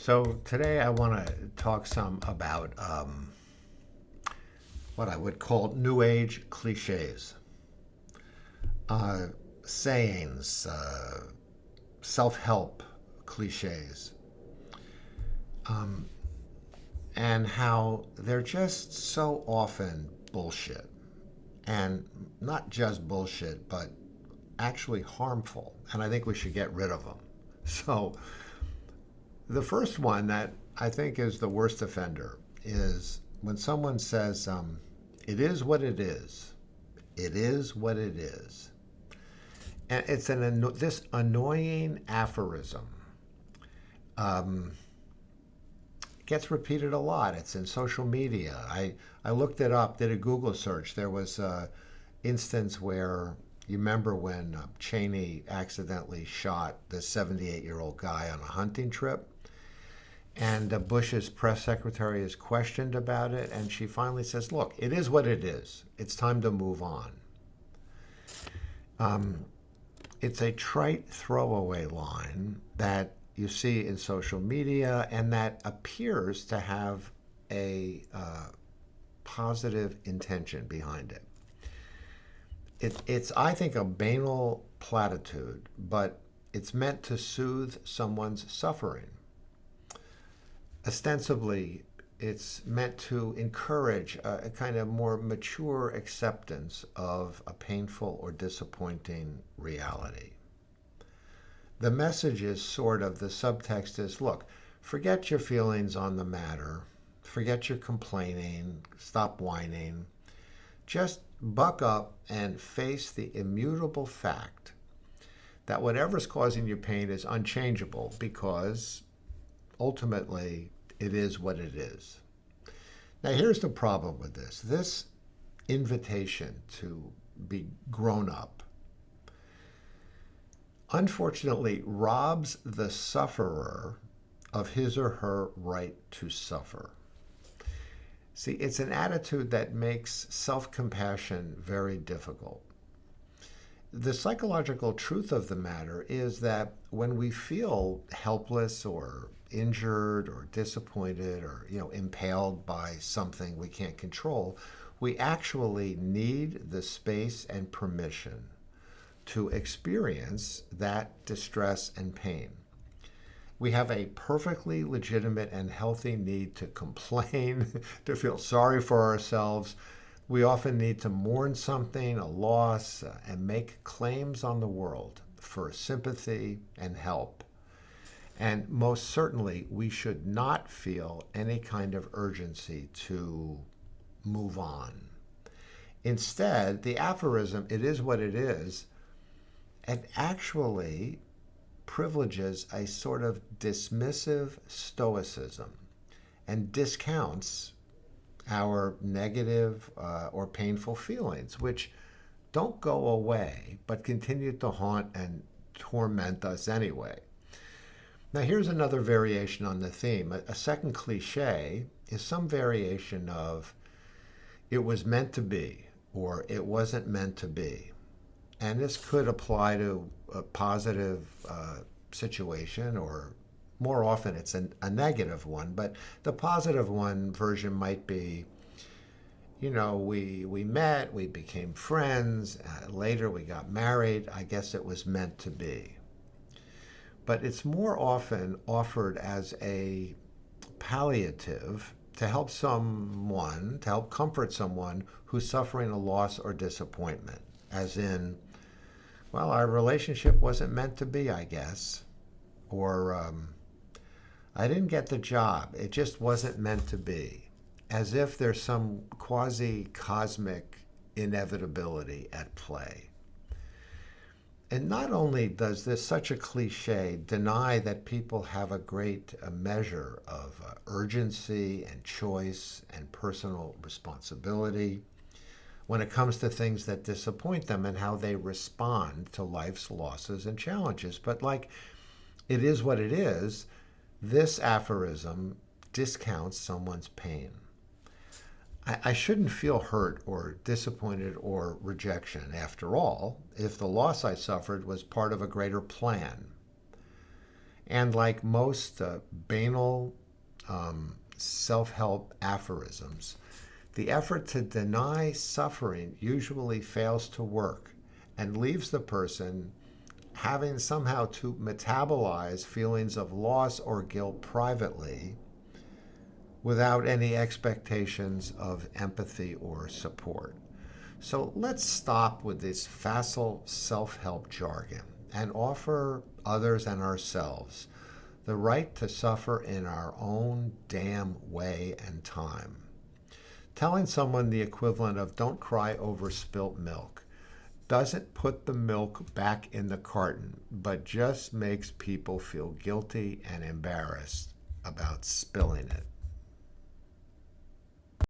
So today I want to talk some about what I would call New Age cliches, uh, sayings, self-help cliches, and how they're just so often bullshit. And not just bullshit, but actually harmful. And I think we should get rid of them. So the first one that I think is the worst offender is when someone says, it is what it is. It is what it is. And it's this annoying aphorism. Um, gets repeated a lot. It's in social media. I looked it up, did a Google search. There was an instance where you remember when Cheney accidentally shot this 78-year-old guy on a hunting trip? And Bush's press secretary is questioned about it, and she finally says, look, it is what it is. It's time to move on. It's a trite throwaway line that you see in social media and that appears to have a positive intention behind it. It's, I think, a banal platitude, but it's meant to soothe someone's suffering. Ostensibly, it's meant to encourage a kind of more mature acceptance of a painful or disappointing reality. The message is sort of, the subtext is, look, forget your feelings on the matter, forget your complaining, stop whining, just buck up and face the immutable fact that whatever's causing you pain is unchangeable because ultimately it is what it is. Now, here's the problem with this. This invitation to be grown up, unfortunately, robs the sufferer of his or her right to suffer. See, it's an attitude that makes self-compassion very difficult. The psychological truth of the matter is that when we feel helpless or injured or disappointed or impaled by something we can't control, we actually need the space and permission to experience that distress and pain. We have a perfectly legitimate and healthy need to complain, to feel sorry for ourselves. We often need to mourn something, a loss, and make claims on the world for sympathy and help. And most certainly, we should not feel any kind of urgency to move on. Instead, the aphorism, it is what it is, it actually privileges a sort of dismissive stoicism and discounts our negative or painful feelings, which don't go away, but continue to haunt and torment us anyway. Now, here's another variation on the theme. A second cliche is some variation of it was meant to be or it wasn't meant to be. And this could apply to a positive situation, or more often it's a negative one. But the positive one version might be, we met, we became friends, later we got married. I guess it was meant to be. But it's more often offered as a palliative to help comfort someone who's suffering a loss or disappointment, as in, well, our relationship wasn't meant to be, I guess. Or, I didn't get the job. It just wasn't meant to be. As if there's some quasi-cosmic inevitability at play. And not only does such a cliche deny that people have a great measure of urgency and choice and personal responsibility when it comes to things that disappoint them and how they respond to life's losses and challenges. But like it is what it is, this aphorism discounts someone's pain. I shouldn't feel hurt or disappointed or rejection. After all, if the loss I suffered was part of a greater plan. And like most banal self help aphorisms, the effort to deny suffering usually fails to work and leaves the person having somehow to metabolize feelings of loss or guilt privately without any expectations of empathy or support. So let's stop with this facile self help jargon and offer others and ourselves the right to suffer in our own damn way and time. Telling someone the equivalent of "don't cry over spilt milk" doesn't put the milk back in the carton, but just makes people feel guilty and embarrassed about spilling it.